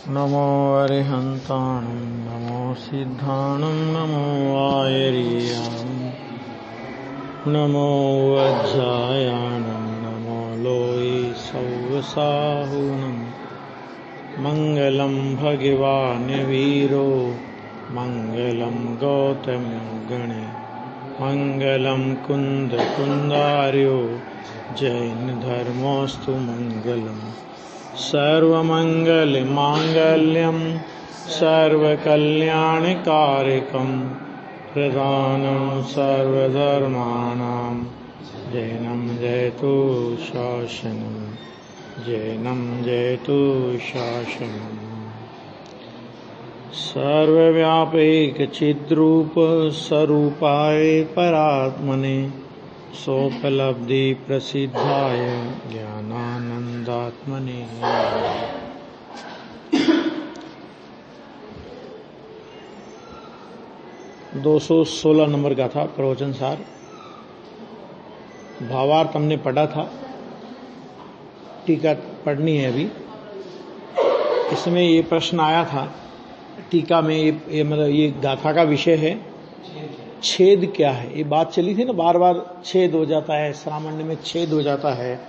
नमो अरिहन्ताणं नमो सिद्धाणं नमो आयर्यां नमो वज्रायाणं नमो लोये सौवसाहुनं मङ्गलं भगवान् वीरो मङ्गलं गौतमगणे मङ्गलं कुन्दकुन्दार्यो जैनधर्मोऽस्तु मङ्गलम् सर्वमङ्गलमाङ्गल्यं सर्वकल्याणकारकं प्रधानं सर्वधर्माणां जैनं जयतु शासनं जैनं जयतु शासनं सर्वव्यापैकचिद्रूप स्वरूपाय परात्मने सोपलब्धि प्रसिद्धाय ज्ञानानंदात्मने। 216 नंबर का था प्रवचन सार। भावार्थ हमने पढ़ा था, टीका पढ़नी है अभी। इसमें ये प्रश्न आया था टीका में, ये मतलब ये गाथा का विषय है, छेद क्या है। ये बात चली थी ना, बार बार छेद हो जाता है, श्रामण्य में छेद हो जाता है।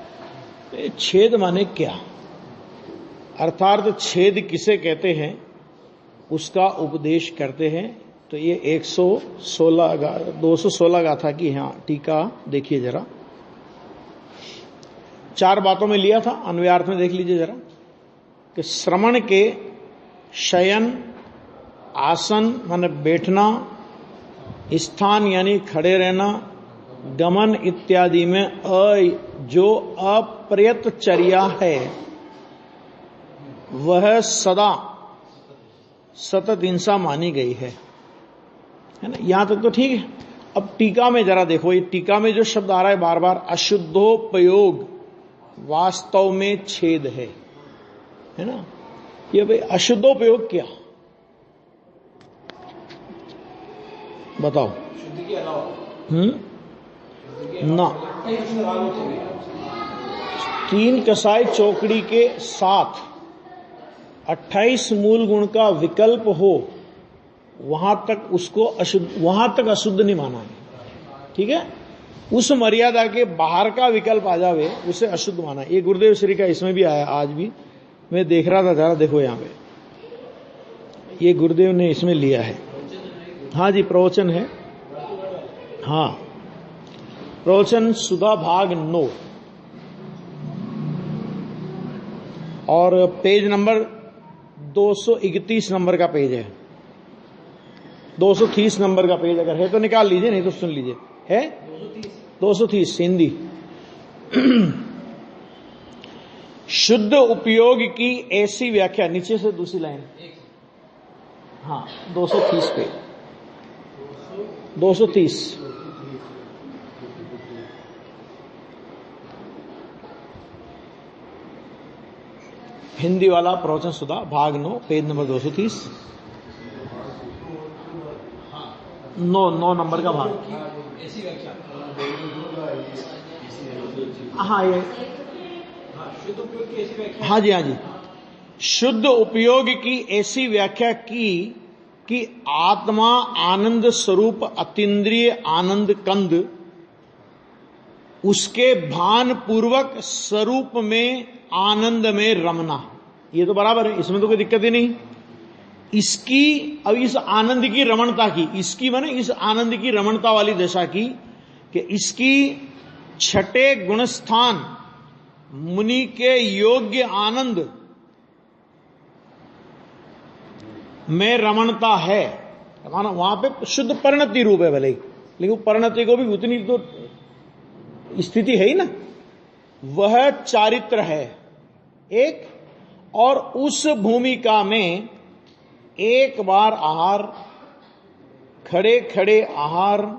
छेद माने क्या, अर्थात छेद किसे कहते हैं उसका उपदेश करते हैं। तो ये 216 गाथा की यहाँ टीका देखिए जरा। 4 बातों में लिया था, अन्वयार्थ में देख लीजिए जरा कि श्रवण के शयन, आसन माने बैठना, स्थान यानी खड़े रहना, गमन इत्यादि में जो अप्रयत चर्या है वह सदा सतत हिंसा मानी गई है ना। यहां तक तो ठीक है। अब टीका में जरा देखो, ये टीका में जो शब्द आ रहा है बार बार, अशुद्धोपयोग वास्तव में छेद है ना। ये भाई अशुद्धोपयोग क्या बताओ। शुद्धि के अलावा ना 3 कसाई चौकड़ी के साथ 28 मूल गुण का विकल्प हो, वहां तक उसको अशुद्ध, वहां तक अशुद्ध नहीं माना है, ठीक है। उस मर्यादा के बाहर का विकल्प आ जावे उसे अशुद्ध माना। ये गुरुदेव श्री का इसमें भी आया, आज भी मैं देख रहा था, जरा देखो यहां पे, ये गुरुदेव ने इसमें लिया है। हाँ जी, प्रवचन है। हाँ, प्रवचन सुधा भाग 9 और पेज नंबर 231 नंबर का पेज है। 230 नंबर का पेज अगर है तो निकाल लीजिए, नहीं तो सुन लीजिए। है 230 हिंदी। शुद्ध उपयोग की ऐसी व्याख्या, नीचे से दूसरी लाइन। हाँ 230 पे 230 हिंदी वाला प्रवचन सुधा भाग 9 पेज नंबर 230 9 नंबर का भाग। ऐसी व्याख्या। हाँ ये शुद्ध उपयोग की ऐसी व्याख्या। हाँ जी, हाँ जी। शुद्ध उपयोग की ऐसी व्याख्या की कि आत्मा आनंद स्वरूप अतीन्द्रिय आनंद कंद, उसके भान पूर्वक स्वरूप में आनंद में रमना। ये तो बराबर है, इसमें तो कोई दिक्कत ही नहीं। इसकी, अब इस आनंद की रमणता की, इसकी माने इस आनंद की रमणता वाली दशा की, कि इसकी छठे गुणस्थान मुनि के योग्य आनंद में रमणता है। माना वहां पे शुद्ध परिणति रूप है भले ही, लेकिन परिणति को भी उतनी तो स्थिति है ही ना। वह चारित्र है एक, और उस भूमिका में एक बार आहार, खड़े खड़े आहार,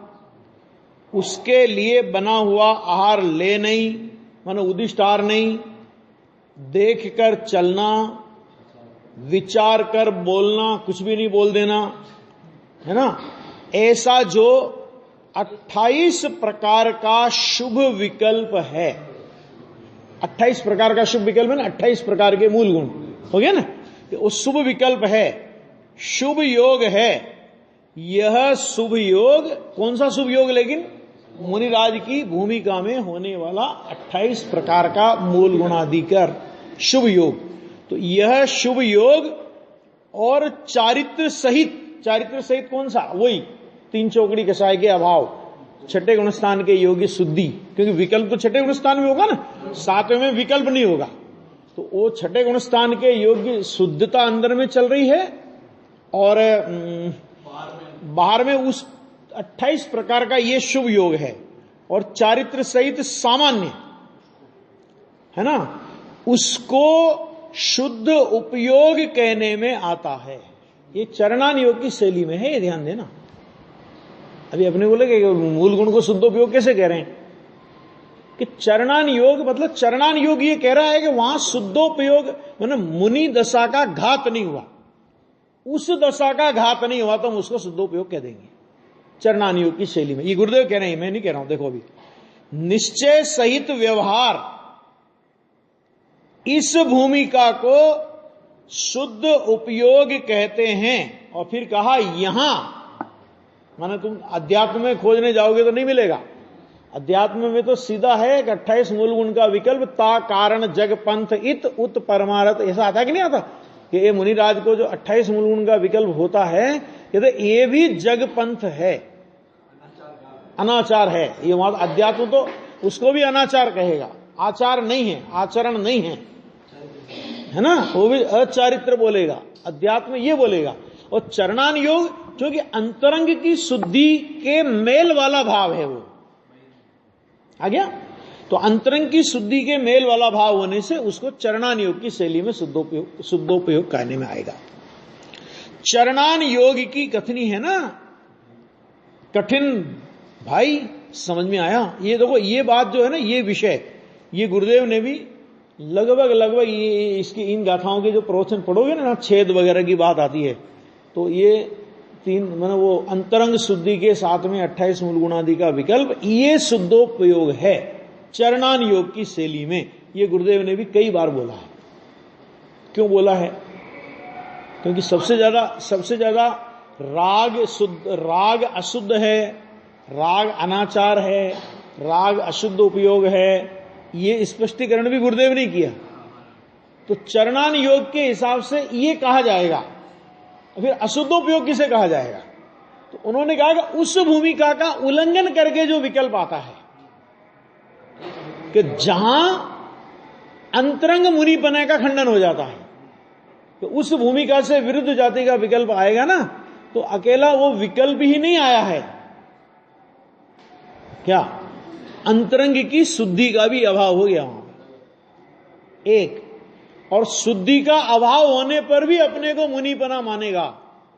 उसके लिए बना हुआ आहार ले नहीं, मानो उदिष्ट आहार नहीं, देख कर चलना, विचार कर बोलना, कुछ भी नहीं बोल देना, है ना। ऐसा जो 28 प्रकार का शुभ विकल्प है, 28 प्रकार का शुभ विकल्प है ना, 28 प्रकार के मूल गुण, हो गया ना, वो शुभ विकल्प है, शुभ योग है। यह शुभ योग कौन सा शुभ योग? लेकिन मुनिराज की भूमिका में होने वाला 28 प्रकार का मूल गुणाधिकर शुभ योग। तो यह शुभ योग और चारित्र सहित, चारित्र सहित कौन सा? वही 3 चौकड़ी कसाय के अभाव, छठे गुणस्थान के योगी शुद्धि, क्योंकि विकल्प तो छठे गुणस्थान में होगा ना, 7वें में विकल्प नहीं होगा। तो वो छठे गुणस्थान के योग्य शुद्धता अंदर में चल रही है और बाहर में उस 28 प्रकार का ये शुभ योग है, और चारित्र सहित सामान्य है ना, उसको शुद्ध उपयोग कहने में आता है। ये चरणान योग की शैली में है, ये ध्यान देना। अभी अपने बोले कि मूल गुण को शुद्ध उपयोग कैसे कह रहे हैं कि चरणान योग, मतलब चरणान योग ये कह रहा है कि वहां शुद्धोपयोग मतलब मुनि दशा का घात नहीं हुआ, उस दशा का घात नहीं हुआ तो हम उसको शुद्धोपयोग कह देंगे चरणान योग की शैली में। ये गुरुदेव कह रहे हैं, मैं नहीं कह रहा हूं। देखो अभी निश्चय सहित व्यवहार, इस भूमिका को शुद्ध उपयोग कहते हैं। और फिर कहा यहां, माने तुम अध्यात्म में खोजने जाओगे तो नहीं मिलेगा। अध्यात्म में तो सीधा है कि 28 मूल गुण का विकल्प, ता कारण जग पंथ इत उत परमारथ, ऐसा आता कि नहीं आता कि ये मुनिराज को जो 28 मूल गुण का विकल्प होता है, ये भी जग पंथ है, अनाचार है। ये वहां अध्यात्म तो उसको भी अनाचार कहेगा, आचार नहीं है, आचरण नहीं है ना, वो भी अचारित्र बोलेगा, अध्यात्म ये बोलेगा। और चरणान योग क्योंकि अंतरंग की शुद्धि के मेल वाला भाव है, वो आ गया। तो अंतरंग की शुद्धि के मेल वाला भाव होने से उसको चरणान योग की शैली में शुद्धोपयोग कहने में आएगा। चरणान योग की कथनी है ना कठिन, भाई समझ में आया? ये देखो, ये बात जो है ना, ये विषय, ये गुरुदेव ने भी लगभग ये इसकी इन गाथाओं के जो प्रवचन पढ़ोगे ना, छेद वगैरह की बात आती है, तो ये 3 मतलब वो अंतरंग शुद्धि के साथ में 28 मूल गुणादि का विकल्प, ये शुद्धोपयोग है चरणान योग की शैली में। ये गुरुदेव ने भी कई बार बोला है। क्यों बोला है? क्योंकि सबसे ज्यादा राग अशुद्ध है, राग अनाचार है, राग अशुद्ध उपयोग है, ये स्पष्टीकरण भी गुरुदेव ने किया। तो चरणान योग के हिसाब से ये कहा जाएगा, फिर अशुद्धोपयोग किसे कहा जाएगा? तो उन्होंने कहा कि उस भूमिका का उल्लंघन करके जो विकल्प आता है, कि जहां अंतरंग मुनिपने का खंडन हो जाता है, तो उस भूमिका से विरुद्ध जाति का विकल्प आएगा ना, तो अकेला वो विकल्प ही नहीं आया है, क्या अंतरंग की शुद्धि का भी अभाव हो गया वहां एक, और शुद्धि का अभाव होने पर भी अपने को मुनिपना मानेगा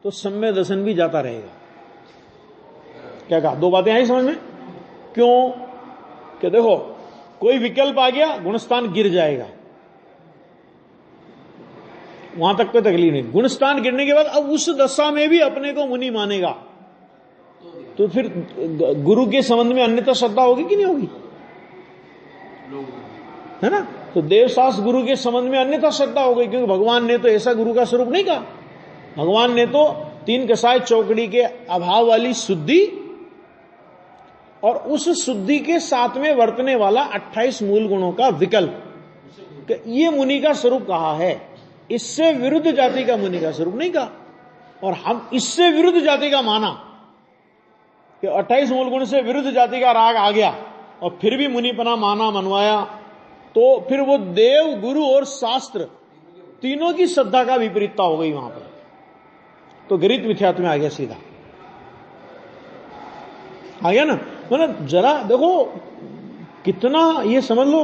तो सम्य दर्शन भी जाता रहेगा। क्या कहा? 2 बातें आई समझ में? क्यों? कि देखो, कोई विकल्प आ गया, गुणस्थान गिर जाएगा, वहां तक कोई तकलीफ नहीं। गुणस्थान गिरने के बाद अब उस दशा में भी अपने को मुनि मानेगा, तो फिर गुरु के संबंध में अन्यथा श्रद्धा होगी कि नहीं होगी? है ना? तो देवशास्त्र गुरु के संबंध में अन्यथा श्रद्धा हो गई, क्योंकि भगवान ने तो ऐसा गुरु का स्वरूप नहीं कहा। भगवान ने तो 3 कसाय चौकड़ी के अभाव वाली शुद्धि और उस शुद्धि के साथ में वर्तने वाला 28 मूल गुणों का विकल्प, ये मुनि का स्वरूप कहा है। इससे विरुद्ध जाति का मुनि का स्वरूप नहीं कहा। और हम इससे विरुद्ध जाति का माना कि 28 मूल गुण से विरुद्ध जाति का राग आ गया और फिर भी मुनिपना माना, मनवाया, तो फिर वो देव, गुरु और शास्त्र तीनों की श्रद्धा का विपरीतता हो गई वहां पर, तो गरीत मिथ्यात्व में आ गया सीधा, आ गया ना। मतलब जरा देखो कितना, ये समझ लो,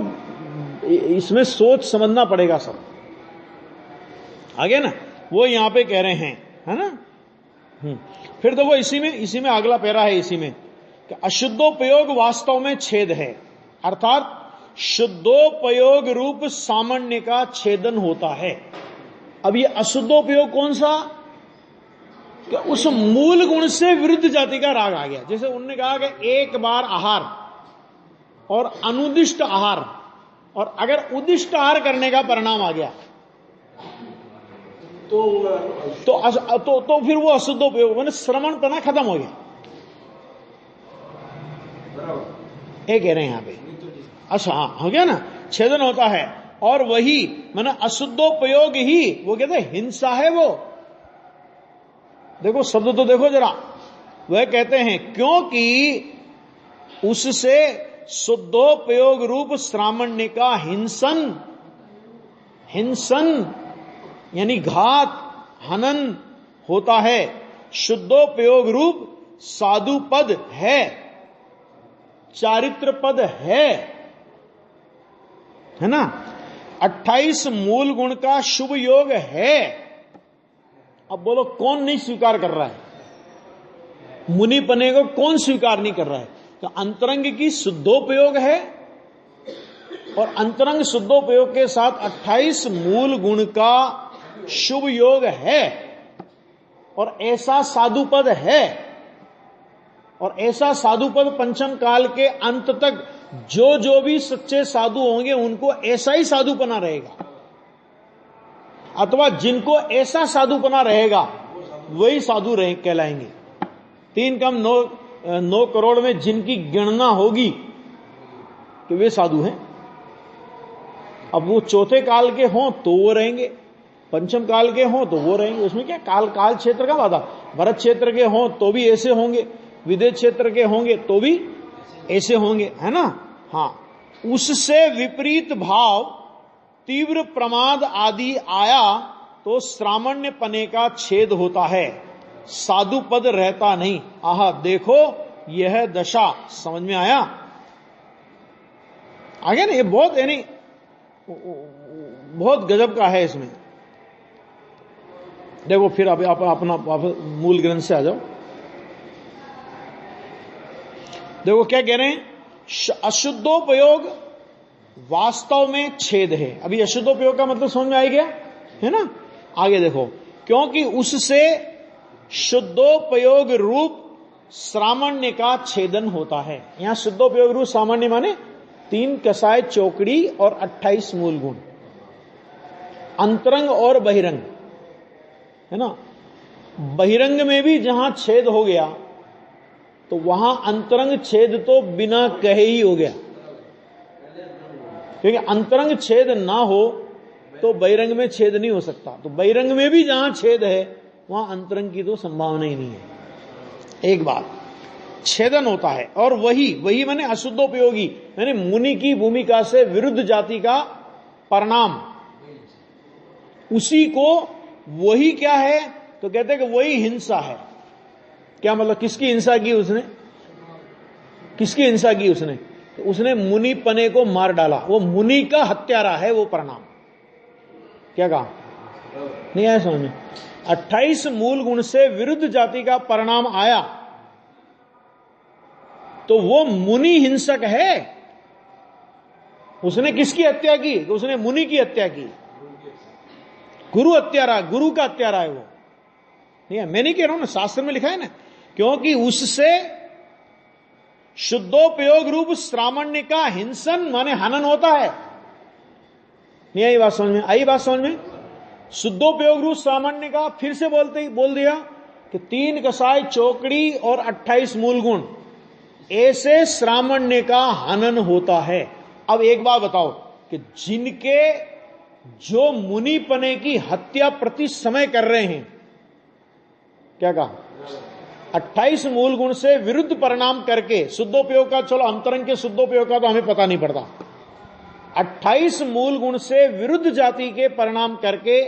इसमें सोच समझना पड़ेगा सब, आ गया ना। वो यहां पे कह रहे हैं, है ना। फिर देखो इसी में अगला पैरा है, इसी में कि अशुद्धोपयोग वास्तव में छेद है, अर्थात शुद्धोपयोग रूप सामान्य का छेदन होता है। अब ये अशुद्धोपयोग कौन सा? कि उस मूल गुण से विरुद्ध जाति का राग आ गया। जैसे उन्होंने कहा कि एक बार आहार और अनुदिष्ट आहार, और अगर उदिष्ट आहार करने का परिणाम आ गया, तो फिर वो अशुद्धोपयोग मैंने श्रवणपना खत्म हो गया। बराबर ये कह रहे हैं यहां पे। अच्छा हाँ हो गया ना, छेदन होता है। और वही मैंने अशुद्धोपयोग ही वो कहते हैं हिंसा है। वो देखो शब्द तो देखो जरा, वह कहते हैं क्योंकि उससे शुद्धोपयोग रूप श्रामण्य का हिंसन यानी घात हनन होता है। शुद्धोपयोग रूप साधु पद है, चारित्र पद है ना। 28 मूल गुण का शुभ योग है। अब बोलो कौन नहीं स्वीकार कर रहा है? मुनि पने को कौन स्वीकार नहीं कर रहा है? तो अंतरंग की शुद्धोपयोग है और अंतरंग शुद्धोपयोग के साथ 28 मूल गुण का शुभ योग है और ऐसा साधु पद है। और ऐसा साधु पद पंचम काल के अंत तक जो भी सच्चे साधु होंगे उनको ऐसा ही साधुपना रहेगा, अथवा जिनको ऐसा साधुपना रहेगा वही साधु कहलाएंगे। 3 कम 9 करोड़ में जिनकी गणना होगी कि वे साधु हैं। अब वो चौथे काल के हों तो वो रहेंगे, पंचम काल के हों तो वो रहेंगे। उसमें क्या काल क्षेत्र का वादा। भरत क्षेत्र के हों तो भी ऐसे होंगे, विदेश क्षेत्र के होंगे तो भी ऐसे होंगे, है ना। हाँ, उससे विपरीत भाव तीव्र प्रमाद आदि आया तो श्रामण्य पने का छेद होता है, साधु पद रहता नहीं। आह देखो यह दशा। समझ में आया? आगे ना, ये बहुत यानी बहुत गजब का है इसमें। देखो फिर अब आप अपना मूल ग्रंथ से आ जाओ। देखो क्या कह रहे हैं, अशुद्धोपयोग वास्तव में छेद है। अभी अशुद्धोपयोग का मतलब समझ में आ गया है ना। आगे देखो, क्योंकि उससे शुद्धोपयोग रूप श्रामण्य का छेदन होता है। यहां शुद्धोपयोग रूप सामान्य माने 3 कसाय चौकड़ी और 28 मूल गुण, अंतरंग और बहिरंग, है ना। बहिरंग में भी जहां छेद हो गया तो वहां अंतरंग छेद तो बिना कहे ही हो गया, क्योंकि अंतरंग छेद ना हो तो बहिरंग में छेद नहीं हो सकता। तो बहिरंग में भी जहां छेद है वहां अंतरंग की तो संभावना ही नहीं है। एक बात, छेदन होता है। और वही माने अशुद्धोपयोगी यानी मुनि की भूमिका से विरुद्ध जाति का परिणाम, उसी को वही क्या है तो कहते हैं कि वही हिंसा है। क्या मतलब? किसकी हिंसा की उसने? किसकी हिंसा की उसने? तो उसने मुनि पने को मार डाला। वो मुनि का हत्यारा है वो परिणाम। क्या कहा? नहीं आया समझ में? 28 मूल गुण से विरुद्ध जाति का परिणाम आया तो वो मुनि हिंसक है। उसने किसकी हत्या की? तो उसने मुनि की हत्या की। गुरु हत्यारा, गुरु का हत्यारा है वो। नहीं, मैं नहीं कह रहा हूं ना, शास्त्र में लिखा है ना, क्योंकि उससे शुद्धोपयोग रूप श्रामण्य का हिंसन माने हनन होता है। नहीं आई बात समझ में? आई बात समझ में? शुद्धोपयोग रूप श्रामण्य का फिर से बोल दिया कि 3 कसाय चौकड़ी और 28 मूल गुण, ऐसे श्रामण्य का हनन होता है। अब एक बात बताओ कि जिनके जो मुनि पने की हत्या प्रति समय कर रहे हैं, क्या कहा? 28 मूल गुण से विरुद्ध परिणाम करके शुद्धोपयोग का, चलो अंतरंग के शुद्धोपयोग का तो हमें पता नहीं पड़ता, 28 मूल गुण से विरुद्ध जाति के परिणाम करके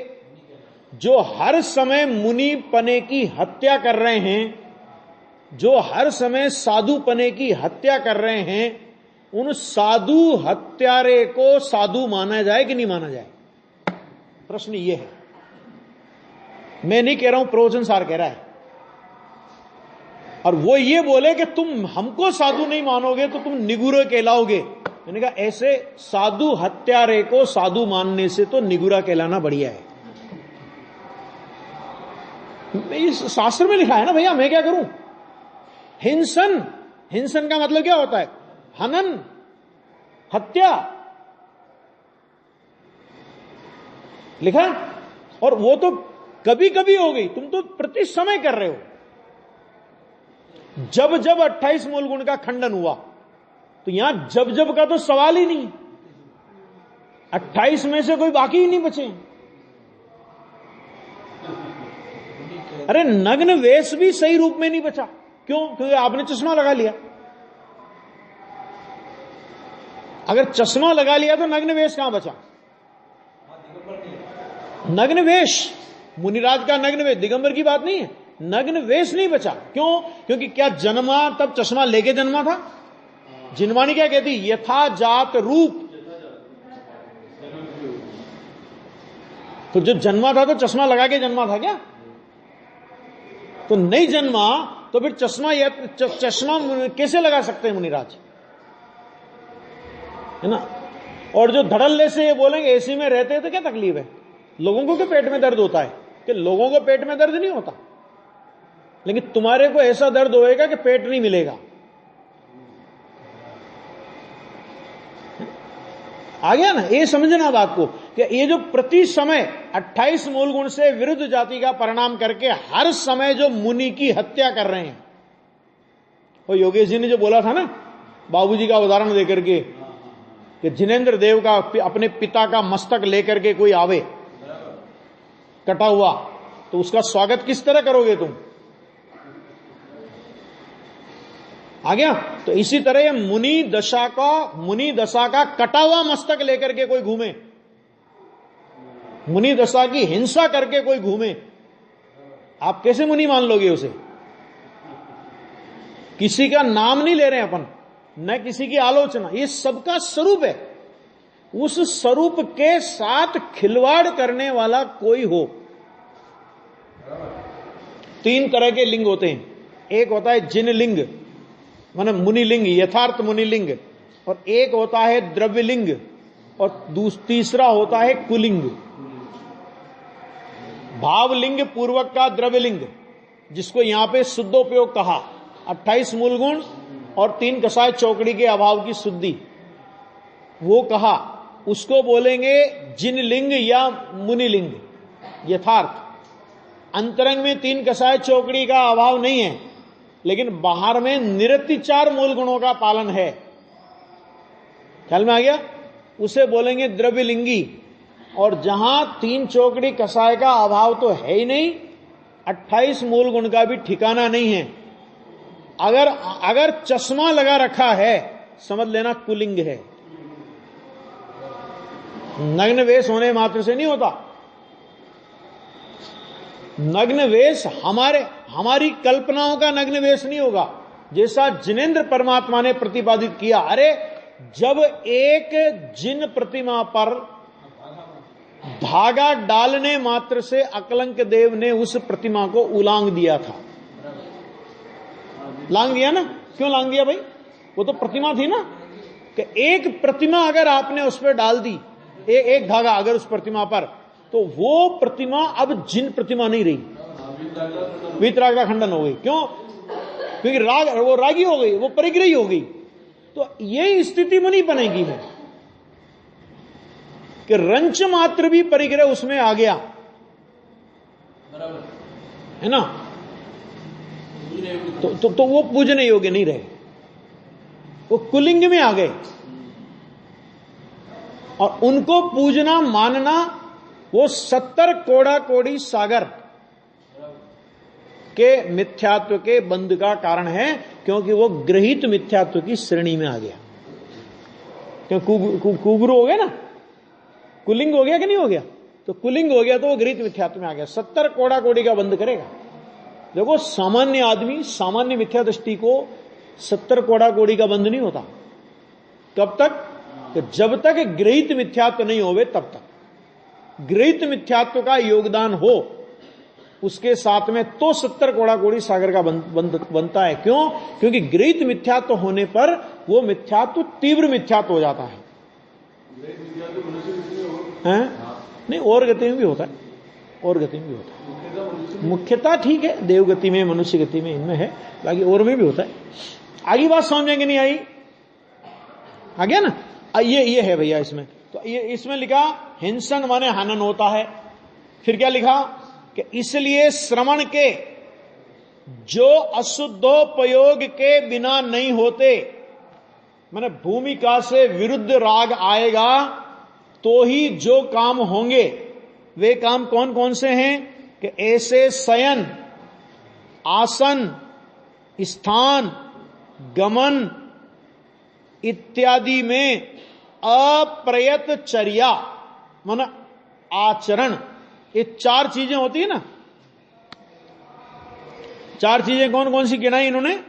जो हर समय मुनि पने की हत्या कर रहे हैं, जो हर समय साधु पने की हत्या कर रहे हैं, उन साधु हत्यारे को साधु माना जाए कि नहीं माना जाए? प्रश्न ये है। मैं नहीं कह रहा हूं, प्रवचन सार कह रहा है। और वो ये बोले कि तुम हमको साधु नहीं मानोगे तो तुम निगुरे कहलाओगे। मैंने कहा ऐसे साधु हत्यारे को साधु मानने से तो निगुरा कहलाना बढ़िया है। इस शास्त्र में लिखा है ना भैया, मैं क्या करूं? हिंसन का मतलब क्या होता है? हनन, हत्या लिखा। और वो तो कभी कभी हो गई, तुम तो प्रति समय कर रहे हो। जब जब 28 मूल गुण का खंडन हुआ, तो यहां जब जब का तो सवाल ही नहीं, 28 में से कोई बाकी ही नहीं बचे। अरे नग्न वेश भी सही रूप में नहीं बचा, क्यों? क्योंकि आपने चश्मा लगा लिया। अगर चश्मा लगा लिया तो नग्न वेश कहां बचा? नग्न वेश, मुनिराज का नग्न वेश, दिगंबर की बात नहीं है, नग्न वेश नहीं बचा। क्यों? क्योंकि क्या जन्मा तब चश्मा लेके जन्मा था? जिनवाणी क्या कहती? यथा जात रूप। तो जो जन्मा था तो चश्मा लगा के जन्मा था क्या? तो नहीं जन्मा तो फिर चश्मा कैसे लगा सकते हैं मुनिराज, है ना? और जो धड़ल्ले से ये बोलेंगे एसी में रहते हैं तो क्या तकलीफ है? लोगों को क्या पेट में दर्द होता है? कि लोगों को पेट में दर्द नहीं होता, लेकिन तुम्हारे को ऐसा दर्द होएगा कि पेट नहीं मिलेगा। आ गया ना? ये समझना बात को कि ये जो प्रति समय 28 मूल गुण से विरुद्ध जाति का परिणाम करके हर समय जो मुनि की हत्या कर रहे हैं, वो योगेश जी ने जो बोला था ना बाबूजी का उदाहरण देकर के, कि जिनेंद्र देव का अपने पिता का मस्तक लेकर के कोई आवे कटा हुआ, तो उसका स्वागत किस तरह करोगे तुम? आ गया? तो इसी तरह मुनि दशा का कटा हुआ मस्तक लेकर के कोई घूमे, मुनि दशा की हिंसा करके कोई घूमे, आप कैसे मुनि मान लोगे उसे? किसी का नाम नहीं ले रहे हैं अपन, न किसी की आलोचना, ये सबका स्वरूप है। उस स्वरूप के साथ खिलवाड़ करने वाला कोई हो। 3 तरह के लिंग होते हैं, एक होता है जिन लिंग माने मुनिलिंग, यथार्थ मुनिलिंग, और एक होता है द्रव्यलिंग, और तीसरा होता है कुलिंग। भावलिंग पूर्वक का द्रव्यलिंग, जिसको यहां पे शुद्धोपयोग कहा, 28 मूल गुण और 3 कसाय चौकड़ी के अभाव की शुद्धि, वो कहा, उसको बोलेंगे जिन लिंग या मुनिलिंग यथार्थ। अंतरंग में 3 कसाय चौकड़ी का अभाव नहीं है, लेकिन बाहर में निरतिचार मूल गुणों का पालन है। ख्याल में आ गया? उसे बोलेंगे द्रव्यलिंगी। और जहां 3 चौकड़ी कसाय का अभाव तो है ही नहीं, 28 मूल गुण का भी ठिकाना नहीं है, अगर चश्मा लगा रखा है समझ लेना कुलिंग है। नग्न वेश होने मात्र से नहीं होता। नग्न वेश हमारी कल्पनाओं का नग्न वेश नहीं होगा, जैसा जिनेंद्र परमात्मा ने प्रतिपादित किया। अरे जब एक जिन प्रतिमा पर धागा डालने मात्र से अकलंक देव ने उस प्रतिमा को उलांग दिया था। लांग दिया ना? क्यों लांग दिया भाई? वो तो प्रतिमा थी ना, कि एक प्रतिमा अगर आपने उस पर डाल दी, एक धागा अगर उस प्रतिमा पर, तो वो प्रतिमा अब जिन प्रतिमा नहीं रही, वीतराग का खंडन हो गई। क्यों? क्योंकि वो रागी हो गई, वो परिग्रही हो गई। तो यही स्थिति बनी बनेगी है कि रंच मात्र भी परिग्रह उसमें आ गया, है ना? तो वो पूजने योग्य नहीं रहे, वो कुलिंग में आ गए। और उनको पूजना मानना वो 70 कोड़ा कोड़ी सागर के मिथ्यात्व के बंध का कारण है, क्योंकि वो गृहीत मिथ्यात्व की श्रेणी में आ गया। क्यों? कुगुरु हो गया ना, कुलिंग हो गया कि नहीं हो गया? तो कुलिंग हो गया तो वो गृहीत मिथ्यात्व में आ गया, 70 कोड़ा कोड़ी का बंध करेगा। देखो सामान्य आदमी, सामान्य मिथ्या दृष्टि को 70 कोड़ा कोड़ी का बंध नहीं होता। कब तक? कि जब तक गृहीत मिथ्यात्व नहीं होवे तब तक। गृहीत मिथ्यात्व का योगदान हो उसके साथ में तो 70 कोड़ा कोड़ी सागर का बनता है। क्यों? क्योंकि गृहीत मिथ्यात्व होने पर वो मिथ्यात्व तीव्र मिथ्यात्व हो जाता है। नहीं, और गति में भी होता है, और गति में भी होता है। मुख्यता ठीक है, देव गति में, मनुष्य गति में, इनमें है, बाकी और में भी होता है। आगे बात समझेंगे नहीं आई? आ गया ना? ये है भैया इसमें। तो ये इसमें लिखा हिंसन माने हनन होता है। फिर क्या लिखा? कि इसलिए श्रवण के जो अशुद्धोपयोग के बिना नहीं होते, माने भूमिका से विरुद्ध राग आएगा तो ही जो काम होंगे, वे काम कौन कौन से हैं कि ऐसे शयन, आसन, स्थान, गमन इत्यादि में अप्रयतचर्या माने आचरण, ये 4 चीजें होती है ना। 4 चीजें कौन कौन सी गिनाई इन्होंने?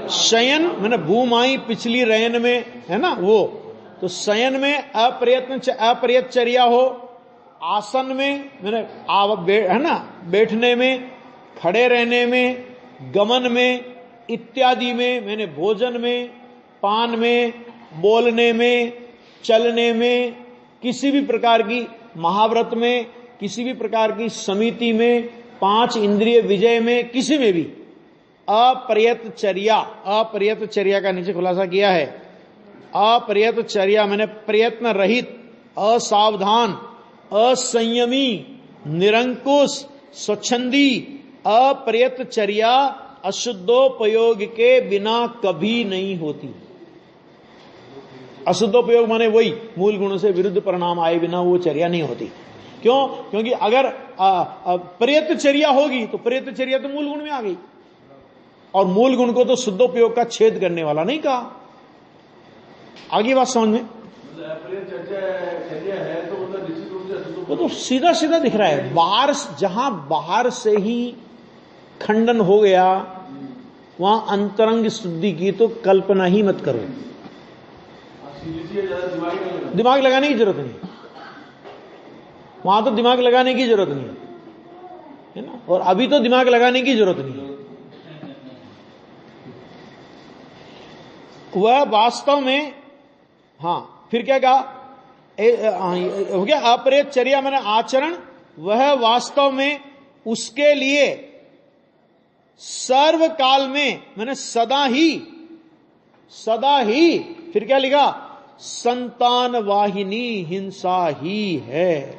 शयन माने भूमाई पिछली रयन में है ना वो, तो शयन में अप्रयतचर्या हो, आसन में मैंने है ना बैठने में, खड़े रहने में, गमन में इत्यादि में, मैंने भोजन में, पान में, बोलने में, चलने में, किसी भी प्रकार की महाव्रत में, किसी भी प्रकार की समिति में, 5 इंद्रिय विजय में, किसी में भी अप्रयतचर्या, अप्रयतचर्या का नीचे खुलासा किया है। अप्रयतचर्या मैंने प्रयत्न रहित, असावधान, असंयमी, निरंकुश, स्वच्छंदी अप्रयतचर्या अशुद्धोपयोग के बिना कभी नहीं होती। अशुद्धोपयोग माने वही मूल गुण से विरुद्ध परिणाम आए बिना वो चर्या नहीं होती। क्यों? क्योंकि अगर प्रयतचर्या होगी तो प्रयतचर्या तो मूल गुण में आ गई, और मूल गुण को तो शुद्धोपयोग का छेद करने वाला नहीं कहा। आगे बात समझ में? वो तो सीधा सीधा दिख रहा है। बाहर, जहां बाहर से ही खंडन हो गया वहां अंतरंग शुद्धि की तो कल्पना ही मत करो। दिमाग लगाने की जरूरत नहीं, वहां तो दिमाग लगाने की जरूरत नहीं है ना, और अभी तो दिमाग लगाने की जरूरत नहीं है। वह वास्तव में, हाँ फिर क्या कहा हो गया अप्रयतचर्या मैंने आचरण, वह वास्तव में उसके लिए सर्वकाल में मैंने सदा ही फिर क्या लिखा? संतान वाहिनी हिंसा ही है।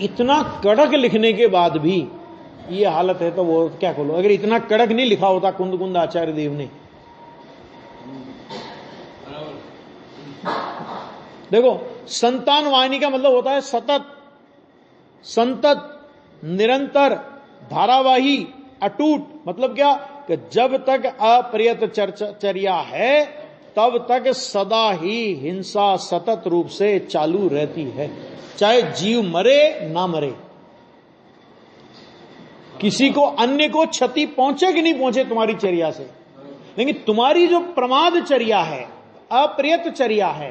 इतना कड़क लिखने के बाद भी ये हालत है तो वो क्या खोलो। अगर इतना कड़क नहीं लिखा होता कुंद आचार्य देव ने, देखो संतान वाहिनी का मतलब होता है संतत, निरंतर, धारावाही, अटूट। मतलब क्या कि जब तक अप्रयतचर्या है तब तक सदा ही हिंसा सतत रूप से चालू रहती है, चाहे जीव मरे ना मरे, किसी को अन्य को क्षति पहुंचे कि नहीं पहुंचे तुम्हारी चर्या से। लेकिन तुम्हारी जो प्रमाद चर्या है, अप्रयतचर्या है,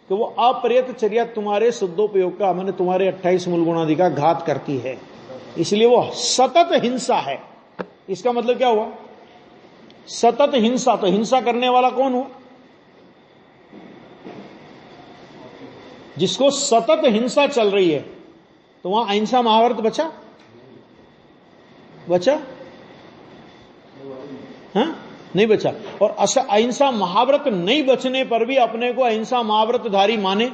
कि वो अप्रयतचर्या तुम्हारे शुद्धोपयोग का मैंने तुम्हारे 28 मूल गुणादि का घात करती है, इसलिए वो सतत हिंसा है। इसका मतलब क्या हुआ? सतत हिंसा। तो हिंसा करने वाला कौन हुआ? जिसको सतत हिंसा चल रही है, तो वहां अहिंसा महाव्रत बचा? हाँ नहीं बचा। और अहिंसा महाव्रत नहीं बचने पर भी अपने को अहिंसा महाव्रतधारी माने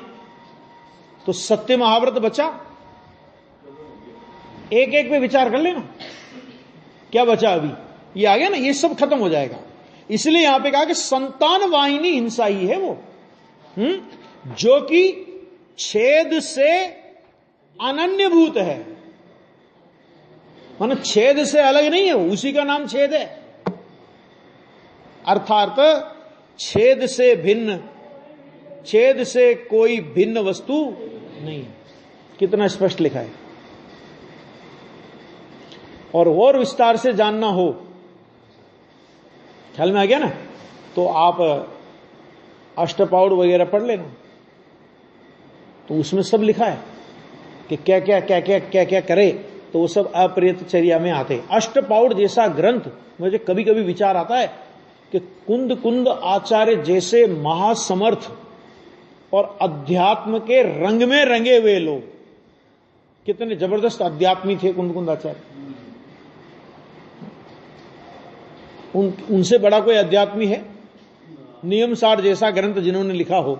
तो सत्य महाव्रत बचा? एक एक पे विचार कर लेना, क्या बचा अभी? ये आ गया ना, ये सब खत्म हो जाएगा। इसलिए यहां पे कहा कि संतान वाहिनी हिंसा ही है वो, जो कि छेद से अनन्यभूत है, माना छेद से अलग नहीं है, उसी का नाम छेद है। अर्थात छेद से भिन्न, छेद से कोई भिन्न वस्तु नहीं। कितना स्पष्ट लिखा है। और विस्तार से जानना हो, ख्याल में आ गया ना, तो आप अष्टपाउड वगैरह पढ़ लेना, तो उसमें सब लिखा है कि क्या क्या क्या क्या क्या क्या करे, तो वो सब अप्रयतचर्या में आते। अष्टपाउड जैसा ग्रंथ, मुझे कभी कभी विचार आता है कि कुंद आचार्य जैसे महासमर्थ और अध्यात्म के रंग में रंगे हुए लोग, कितने जबरदस्त अध्यात्मी थे कुंद आचार्य। उनसे बड़ा कोई अध्यात्मी है? नियम सार जैसा ग्रंथ जिन्होंने लिखा हो,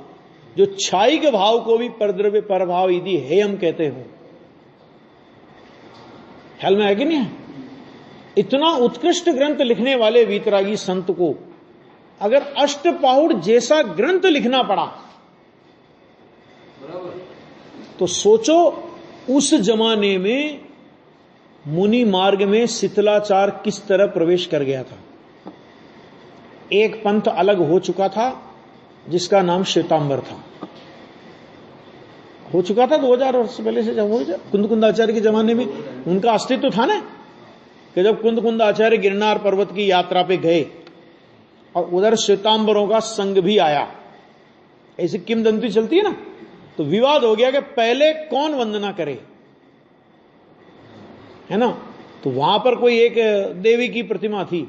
जो छाई के भाव को भी परद्रव्य परभाव यदि हेयम कहते हो, ख्याल में है कि नहीं है? इतना उत्कृष्ट ग्रंथ लिखने वाले वीतरागी संत को अगर अष्टपाहुड़ जैसा ग्रंथ लिखना पड़ा, तो सोचो उस जमाने में मुनि मार्ग में शिथिलाचार किस तरह प्रवेश कर गया था। एक पंथ अलग हो चुका था जिसका नाम श्वेतांबर था, हो चुका था 2000 वर्ष पहले से। जब हो कुंदकुंदाचार्य के जमाने में उनका अस्तित्व था ना, कि जब कुंदकुंदाचार्य गिरनार पर्वत की यात्रा पे गए और उधर श्वेतांबरों का संग भी आया, ऐसी किंवदंती चलती है ना, तो विवाद हो गया कि पहले कौन वंदना करे, है ना। तो वहां पर कोई एक देवी की प्रतिमा थी,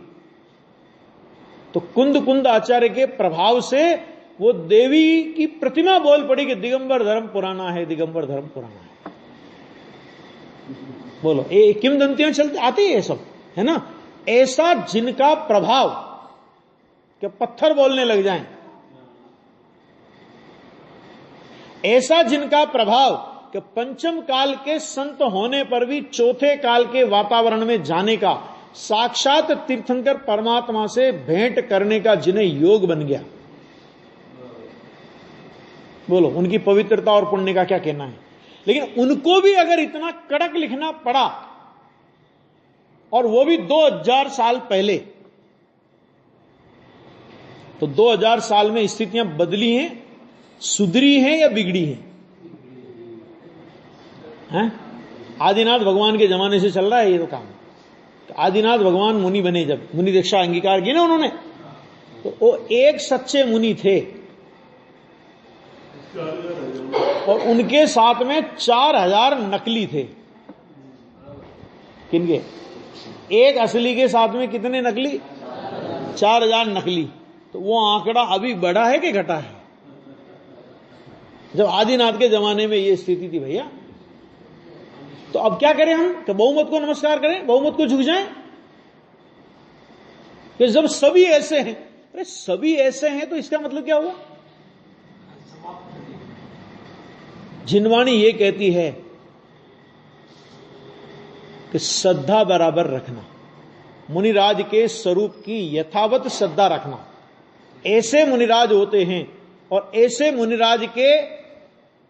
तो कुंद आचार्य के प्रभाव से वो देवी की प्रतिमा बोल पड़ी कि दिगंबर धर्म पुराना है, दिगंबर धर्म पुराना है। बोलो, ये किंवदंतियां चलती आती है, ये सब है ना। ऐसा जिनका प्रभाव कि पत्थर बोलने लग जाएं, ऐसा जिनका प्रभाव कि पंचम काल के संत होने पर भी चौथे काल के वातावरण में जाने का, साक्षात तीर्थंकर परमात्मा से भेंट करने का जिन्हें योग बन गया, बोलो उनकी पवित्रता और पुण्य का क्या कहना है। लेकिन उनको भी अगर इतना कड़क लिखना पड़ा, और वो भी 2000 साल पहले, तो 2000 साल में स्थितियां बदली हैं, सुधरी हैं या बिगड़ी हैं? आदिनाथ भगवान के जमाने से चल रहा है ये तो काम। आदिनाथ भगवान मुनि बने, जब मुनि दीक्षा अंगीकार की ना उन्होंने, तो वो एक सच्चे मुनि थे और उनके साथ में 4000 नकली थे। किनके? एक असली के साथ में कितने नकली? 4000 नकली। तो वो आंकड़ा अभी बढ़ा है कि घटा है? जब आदिनाथ के जमाने में ये स्थिति थी भैया, तो अब क्या करें हम? तो बहुमत को नमस्कार करें, बहुमत को झुक जाएं? कि जब सभी ऐसे हैं, अरे सभी ऐसे हैं तो इसका मतलब क्या हुआ? जिनवाणी ये कहती है कि श्रद्धा बराबर रखना, मुनिराज के स्वरूप की यथावत श्रद्धा रखना। ऐसे मुनिराज होते हैं और ऐसे मुनिराज के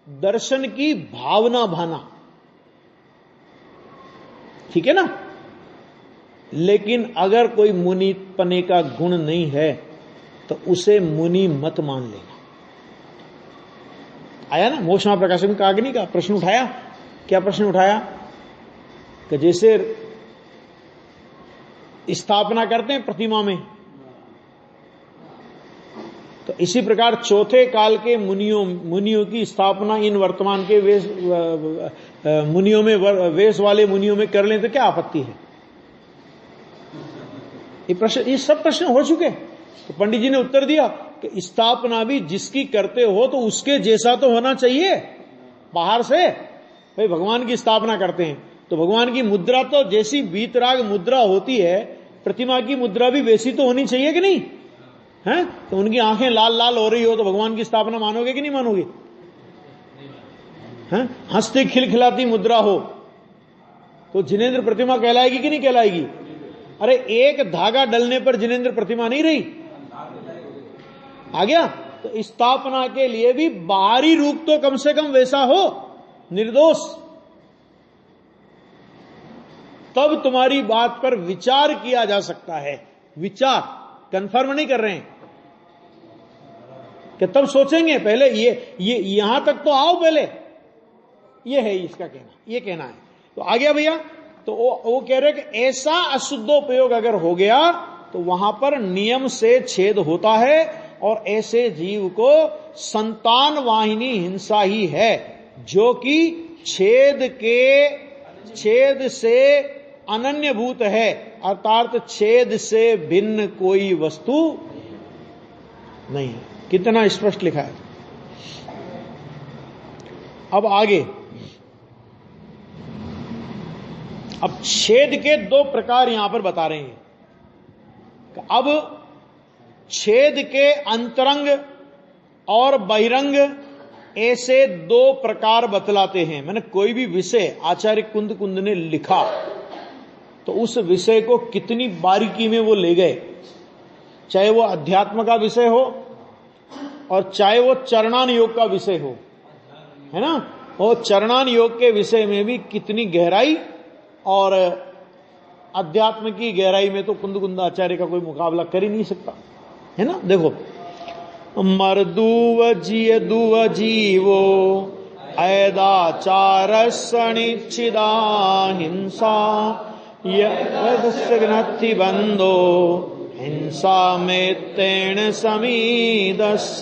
दर्शन की भावना भाना, ठीक है ना। लेकिन अगर कोई मुनि पने का गुण नहीं है तो उसे मुनि मत मान लेना। आया ना, मोक्ष महाप्रकाशन में काग्नि का प्रश्न उठाया। क्या प्रश्न उठाया? कि जैसे स्थापना करते हैं प्रतिमा में, तो इसी प्रकार चौथे काल के मुनियों की स्थापना इन वर्तमान के मुनियों में, वेश वाले मुनियों में कर लें तो क्या आपत्ति है? ये सब प्रश्न हो चुके। तो पंडित जी ने उत्तर दिया कि स्थापना भी जिसकी करते हो तो उसके जैसा तो होना चाहिए। बाहर से भाई भगवान की स्थापना करते हैं तो भगवान की मुद्रा तो जैसी वीतराग मुद्रा होती है, प्रतिमा की मुद्रा भी वैसी तो होनी चाहिए कि नहीं है? तो उनकी आंखें लाल लाल हो रही हो तो भगवान की स्थापना मानोगे कि नहीं मानोगे? हैं? हंसती खिलखिलाती मुद्रा हो तो जिनेंद्र प्रतिमा कहलाएगी कि नहीं कहलाएगी? अरे एक धागा डलने पर जिनेंद्र प्रतिमा नहीं रही, आ गया। तो स्थापना के लिए भी बाहरी रूप तो कम से कम वैसा हो, निर्दोष, तब तुम्हारी बात पर विचार किया जा सकता है। विचार, कंफर्म नहीं कर रहे हैं कि तब सोचेंगे। पहले ये यहां तक तो आओ, पहले ये है इसका कहना, ये कहना है। तो आ गया भैया। तो वो कह रहे कि ऐसा अशुद्धोपयोग अगर हो गया तो वहां पर नियम से छेद होता है और ऐसे जीव को संतान वाहिनी हिंसा ही है, जो कि छेद से अनन्यभूत है, अर्थात छेद से भिन्न कोई वस्तु नहीं है। कितना स्पष्ट लिखा है। अब आगे, अब छेद के 2 प्रकार यहां पर बता रहे हैं। अब छेद के अंतरंग और बहिरंग, ऐसे 2 प्रकार बतलाते हैं। मैंने कोई भी विषय आचार्य कुंद ने लिखा तो उस विषय को कितनी बारीकी में वो ले गए, चाहे वो अध्यात्म का विषय हो और चाहे वो चरणान योग का विषय हो, है ना। और चरणान योग के विषय में भी कितनी गहराई, और अध्यात्म की गहराई में तो कुंदकुंदा आचार्य का कोई मुकाबला कर ही नहीं सकता, है ना। देखो, मर्दुव जिय दुव जीवो ऐदाचार सनिच्छिदा हिंसा यदि बंधो हिंसा में तेण समीदस।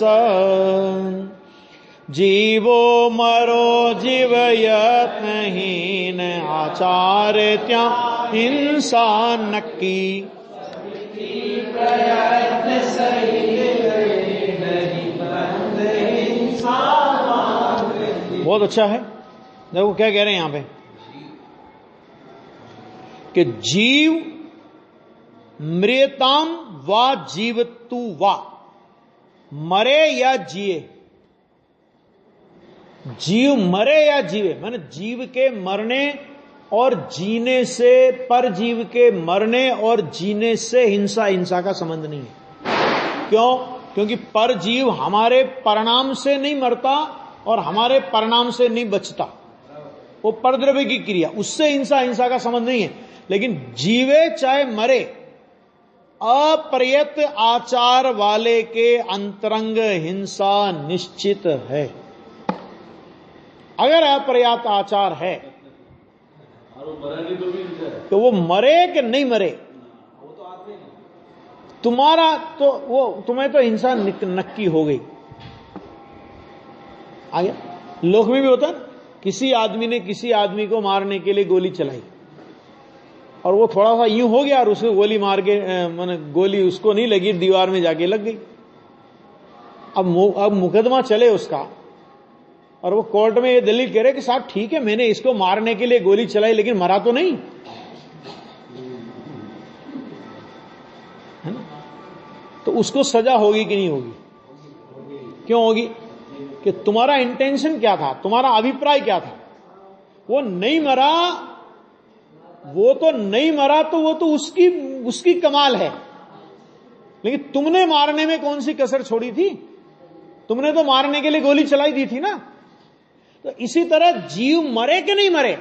जीवो मरो जीव यत्नहीन आचार त्या हिंसा नक्की। बहुत अच्छा है। देखो क्या कह रहे हैं यहां पे कि जीव मृताम वा जीवतु वा, मरे या जिए, जीव मरे या जीवे, माने जीव के मरने और जीने से, पर जीव के मरने और जीने से हिंसा का संबंध नहीं है। क्यों? क्योंकि पर जीव हमारे परिणाम से नहीं मरता और हमारे परिणाम से नहीं बचता, वो परद्रव्य की क्रिया, उससे हिंसा का संबंध नहीं है। लेकिन जीवे चाहे मरे, अपर्याप्त आचार वाले के अंतरंग हिंसा निश्चित है। अगर अपर्याप्त आचार है तो वो मरे कि नहीं मरे, तुम्हारा तो वो, तुम्हें तो हिंसा नक्की हो गई। आ गया। लोक में भी होता है, किसी आदमी ने किसी आदमी को मारने के लिए गोली चलाई और वो थोड़ा सा यूं हो गया और उसको गोली मार के, माने गोली उसको नहीं लगी, दीवार में जाके लग गई। अब मुकदमा चले उसका और वो कोर्ट में ये दलील कह रहे कि साहब ठीक है, मैंने इसको मारने के लिए गोली चलाई लेकिन मरा तो नहीं, है ना। तो उसको सजा होगी कि नहीं होगी? क्यों होगी? कि तुम्हारा इंटेंशन क्या था, तुम्हारा अभिप्राय क्या था। वो नहीं मरा, वो तो नहीं मरा, तो वो तो उसकी कमाल है, लेकिन तुमने मारने में कौन सी कसर छोड़ी थी? तुमने तो मारने के लिए गोली चलाई दी थी ना। तो इसी तरह जीव मरे कि नहीं मरे,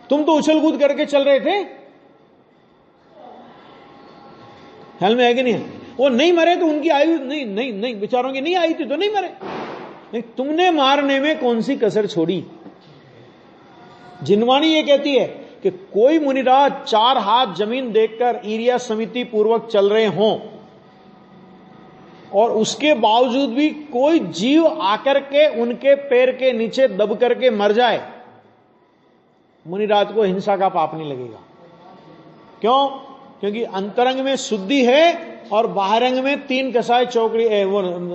तुम तो उछल कूद करके चल रहे थे, ख्याल में है कि नहीं है? वो नहीं मरे तो उनकी आयु नहीं बेचारों की नहीं आई थी तो नहीं मरे, लेकिन तुमने मारने में कौन सी कसर छोड़ी। जिनवाणी ये कहती है कि कोई मुनिराज 4 हाथ जमीन देखकर ईर्ष्या समिति पूर्वक चल रहे हों और उसके बावजूद भी कोई जीव आकर के उनके पैर के नीचे दब करके मर जाए, मुनिराज को हिंसा का पाप नहीं लगेगा। क्यों? क्योंकि अंतरंग में शुद्धि है और बाहरंग में 3 कसाय चौकड़ी,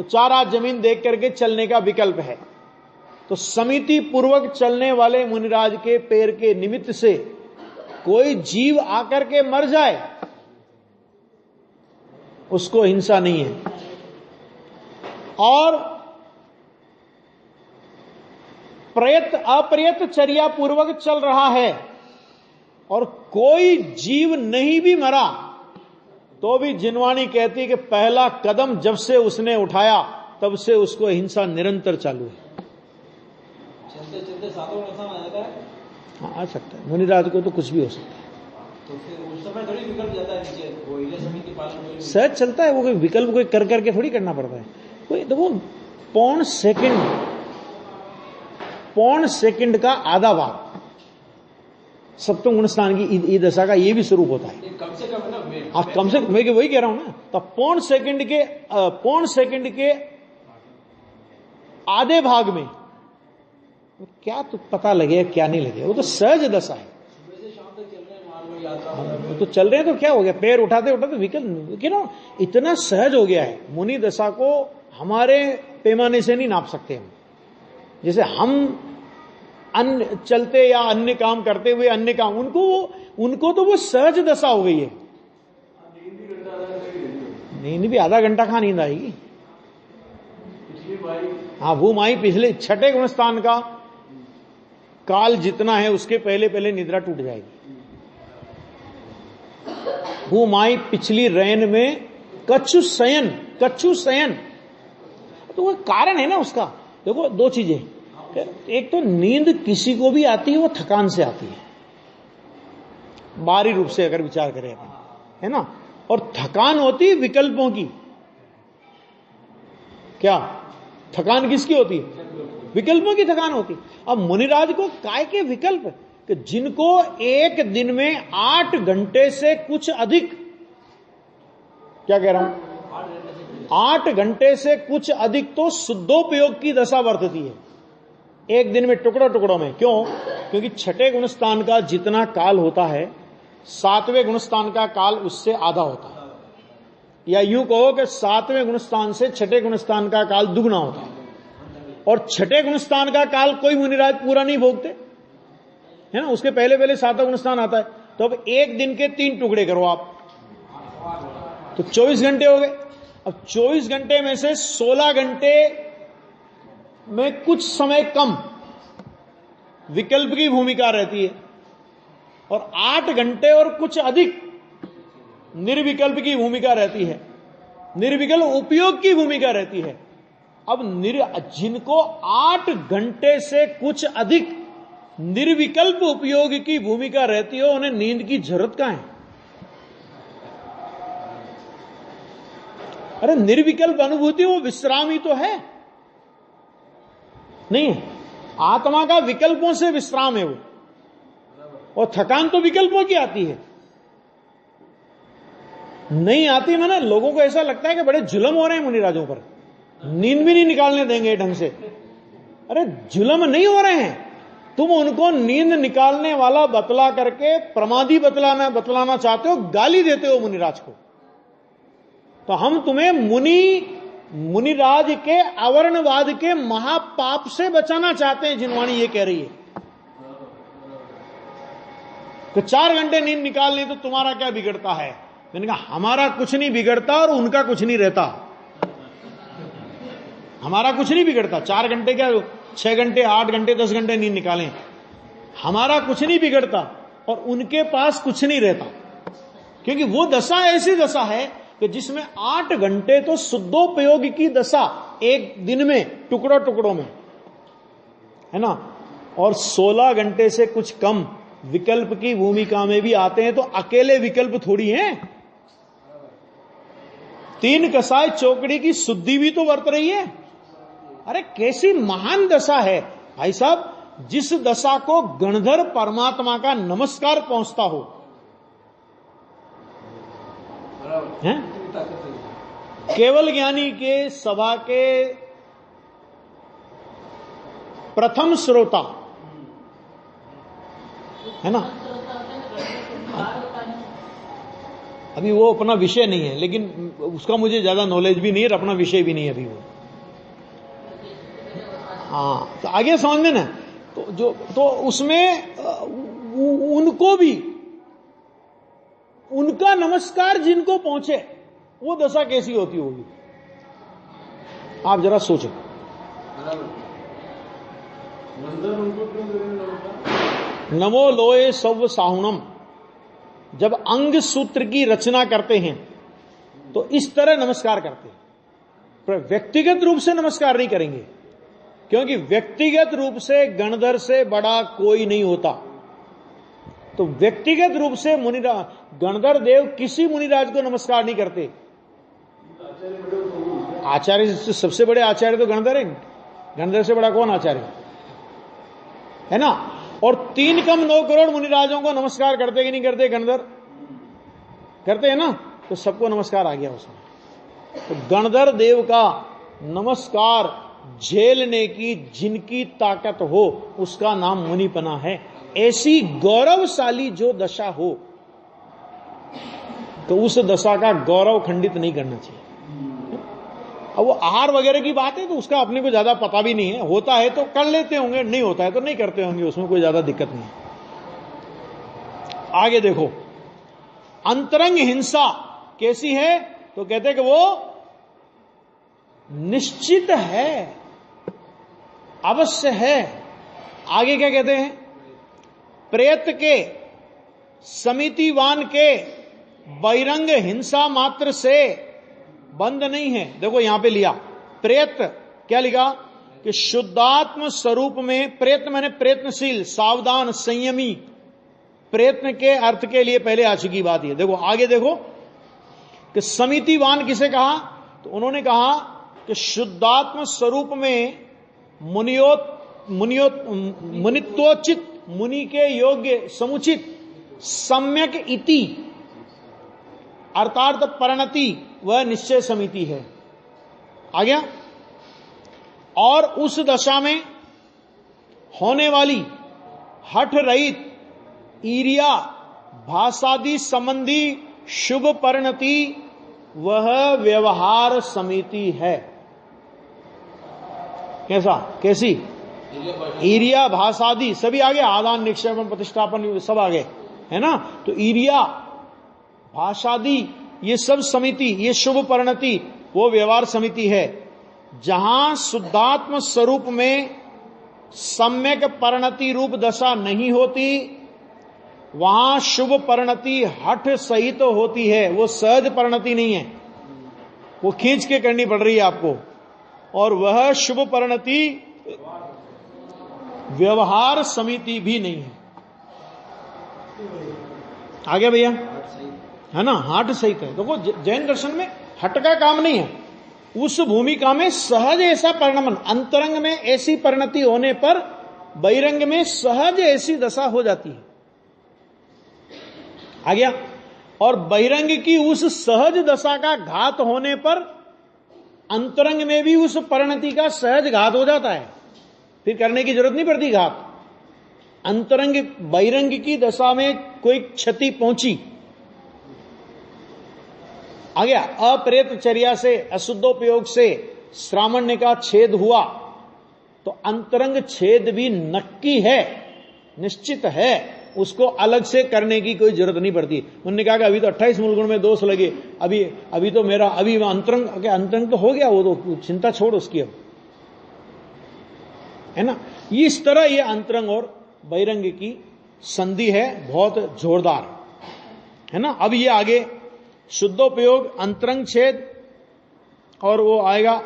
4 हाथ जमीन देख करके चलने का विकल्प है। तो समिति पूर्वक चलने वाले मुनिराज के पैर के निमित्त से कोई जीव आकर के मर जाए, उसको हिंसा नहीं है। और अप्रयत्न चर्या पूर्वक चल रहा है और कोई जीव नहीं भी मरा, तो भी जिनवाणी कहती है कि पहला कदम जब से उसने उठाया तब से उसको हिंसा निरंतर चालू है। चलते चलते सातों में नुकसान आ जाता है। हाँ, आ सकता है, मुनिराज को तो कुछ भी हो सकता है। तो फिर उस समय थोड़ी विकल्प जाता है नीचे, वो इले समिति पालन सहज चलता है, वो कोई विकल्प कोई कर करके थोड़ी करना पड़ता है। कोई देखो, पौन सेकंड का आधा भाग सप्तम गुण स्थान की ई दशा का ये भी स्वरूप होता है। कम से कम ना, कम से कम, मैं वही कह रहा हूं ना। तो पौन सेकंड के आधे भाग में क्या तो पता लगे क्या नहीं लगे, वो तो सहज दशा है। सुबह से शाम तक चल रहे हैं, मान लो यात्रा तो चल रहे हैं तो क्या हो गया, पैर उठाते उठाते विकल्प क्यों इतना सहज हो गया है। मुनि दशा को हमारे पैमाने से नहीं नाप सकते हम। जैसे हम अन्य चलते या अन्य काम करते हुए अन्य काम, उनको तो वो सहज दशा हो गई है। नींद भी आधा घंटा कहां नींद आएगी। हाँ, वो माई पिछले 6ठे गुण स्थान का काल जितना है उसके पहले निद्रा टूट जाएगी। घूमाई पिछली रैन में कछु शयन, कछु शयन। तो वो कारण है ना उसका। देखो दो चीजें, एक तो नींद किसी को भी आती है, वो थकान से आती है, बाहरी रूप से अगर विचार करें अपन, है ना। और थकान होती है विकल्पों की। क्या थकान किसकी होती है? विकल्पों की थकान होती। अब मुनिराज को काय के विकल्प कि जिनको एक दिन में 8 घंटे से कुछ अधिक, क्या कह रहा हूं, 8 घंटे से कुछ अधिक तो शुद्धोपयोग की दशा वर्तती है एक दिन में, टुकड़ों टुकड़ों में। क्यों? क्योंकि छठे गुणस्थान का जितना काल होता है, 7वें गुणस्थान का काल उससे आधा होता है, या यूं कहो कि 7वें गुणस्थान से छठे गुणस्थान का काल दुगना होता है। और छठे गुणस्थान का काल कोई मुनिराज पूरा नहीं भोगते, है ना, उसके पहले पहले 7वां गुणस्थान आता है। तो अब एक दिन के 3 टुकड़े करो आप, तो 24 घंटे हो गए। अब 24 घंटे में से 16 घंटे में कुछ समय कम विकल्प की भूमिका रहती है, और 8 घंटे और कुछ अधिक निर्विकल्प की भूमिका रहती है, निर्विकल्प उपयोग की भूमिका रहती है। अब जिनको 8 घंटे से कुछ अधिक निर्विकल्प उपयोग की भूमिका रहती हो, उन्हें नींद की जरूरत कहां है? अरे निर्विकल्प अनुभूति वो विश्राम ही तो है, नहीं है? आत्मा का विकल्पों से विश्राम है वो, और थकान तो विकल्पों की आती है। नहीं आती, मैंने लोगों को ऐसा लगता है कि बड़े जुल्म हो रहे हैं मुनिराजों पर, नींद भी नहीं निकालने देंगे ढंग से। अरे जुल्म नहीं हो रहे हैं, तुम उनको नींद निकालने वाला बतला करके प्रमादी बतलाना चाहते हो, गाली देते हो मुनिराज को। तो हम तुम्हें मुनिराज के अवर्णवाद के महापाप से बचाना चाहते हैं। जिनवाणी ये कह रही है कि 4 घंटे नींद निकाल ली तो तुम्हारा क्या बिगड़ता है। मैंने कहा हमारा कुछ नहीं बिगड़ता और उनका कुछ नहीं रहता। हमारा कुछ नहीं बिगड़ता, 4 घंटे क्या 6 घंटे 8 घंटे 10 घंटे नींद निकालें, हमारा कुछ नहीं बिगड़ता और उनके पास कुछ नहीं रहता। क्योंकि वो दशा ऐसी दशा है कि जिसमें 8 घंटे तो शुद्धोपयोग की दशा एक दिन में टुकड़ों टुकड़ों में, है ना, और 16 घंटे से कुछ कम विकल्प की भूमिका में भी आते हैं। तो अकेले विकल्प थोड़ी हैं, 3 कसाय चौकड़ी की शुद्धि भी तो वर्त रही है। अरे कैसी महान दशा है भाई साहब, जिस दशा को गणधर परमात्मा का नमस्कार पहुंचता हो, हैं? केवल ज्ञानी के सभा के प्रथम श्रोता, है ना। अभी वो अपना विषय नहीं है, लेकिन उसका मुझे ज्यादा नॉलेज भी नहीं है, अपना विषय भी नहीं है अभी वो। हाँ, तो आगे समझ में ना, तो उसमें उनको भी, उनका नमस्कार जिनको पहुंचे, वो दशा कैसी होती होगी आप जरा सोचो। नमो लोए सव साहुणम, जब अंग सूत्र की रचना करते हैं तो इस तरह नमस्कार करते हैं, पर व्यक्तिगत रूप से नमस्कार नहीं करेंगे, क्योंकि व्यक्तिगत रूप से गणधर से बड़ा कोई नहीं होता। तो व्यक्तिगत रूप से गणधर देव किसी मुनिराज को नमस्कार नहीं करते। आचार्य से सबसे बड़े आचार्य तो गणधर है, गणधर से बड़ा कौन आचार्य है ना। और 3 कम 9 करोड़ मुनिराजों को नमस्कार करते कि नहीं करते? गणधर करते हैं ना, तो सबको नमस्कार आ गया उसमें। तो गणधर देव का नमस्कार झेलने की जिनकी ताकत हो, उसका नाम मुनिपना है। ऐसी गौरवशाली जो दशा हो, तो उस दशा का गौरव खंडित नहीं करना चाहिए। अब वो आहार वगैरह की बात है तो उसका अपने को ज्यादा पता भी नहीं है, होता है तो कर लेते होंगे, नहीं होता है तो नहीं करते होंगे, उसमें कोई ज्यादा दिक्कत नहीं। आगे देखो, अंतरंग हिंसा कैसी है? तो कहते हैं कि वो निश्चित है, अवश्य है। आगे क्या कहते हैं? प्रेत के, समितिवान के, बहिरंग हिंसा मात्र से बंद नहीं है। देखो यहां पे लिया प्रयत्न, क्या लिखा कि शुद्धात्म स्वरूप में, प्रयत्न मैंने प्रयत्नशील, सावधान, संयमी, प्रयत्न के अर्थ के लिए पहले आ चुकी बात है। देखो आगे देखो कि समितिवान किसे कहा, तो उन्होंने कहा कि शुद्धात्म स्वरूप में मुनित्वोचित, मुनि के योग्य, समुचित, सम्यक इति अर्थात परिणति वह निश्चय समिति है। आ गया। और उस दशा में होने वाली हठ रहित ईर्या भाषादि संबंधी शुभ परिणति वह व्यवहार समिति है। कैसा, कैसी? ईर्या भाषादि सभी आगे, आदान निक्षेपण प्रतिष्ठापन सब आगे है ना। तो ईर्या भाषादि ये सब समिति, ये शुभ परिणति वो व्यवहार समिति है। जहां शुद्धात्म स्वरूप में सम्यक परिणति रूप दशा नहीं होती, वहां शुभ परिणति हठ सहित होती है। वो सहज परिणति नहीं है, वो खींच के करनी पड़ रही है आपको। और वह शुभ परिणति व्यवहार समिति भी नहीं है। आ गया भैया, है ना। हठ सहित है। देखो जैन दर्शन में हट का काम नहीं है। उस भूमिका में सहज ऐसा परिणमन, अंतरंग में ऐसी परिणति होने पर बहिरंग में सहज ऐसी दशा हो जाती है। आ गया। और बहिरंग की उस सहज दशा का घात होने पर अंतरंग में भी उस परिणति का सहज घात हो जाता है, फिर करने की जरूरत नहीं पड़ती घात। अंतरंग बहिरंग की दशा में कोई क्षति पहुंची, आ गया, अप्रेत चर्या से, अशुद्धोपयोग से श्रामण्य का छेद हुआ, तो अंतरंग छेद भी नक्की है, निश्चित है, उसको अलग से करने की कोई जरूरत नहीं पड़ती। उन्होंने कहा कि अभी तो 28 मूलगुण में दोष लगे, अभी तो मेरा अभी अंतरंग तो हो गया, वो तो चिंता छोड़ उसकी अब, है ना। इस तरह ये अंतरंग और बहिरंग की संधि है, बहुत जोरदार, है ना। अब ये आगे शुद्धोपयोग, अंतरंग छेद, और वो आएगा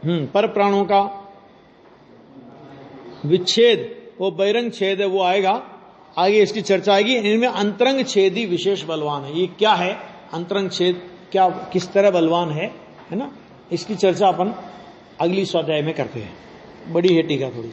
पर प्राणों का विच्छेद, वो बहिरंग छेद है, वो आएगा आगे, इसकी चर्चा आएगी। इनमें अंतरंग छेद ही विशेष बलवान है। ये क्या है अंतरंग छेद, क्या किस तरह बलवान है ना, इसकी चर्चा अपन अगली स्वाध्याय में करते हैं। बड़ी है टीका थोड़ी।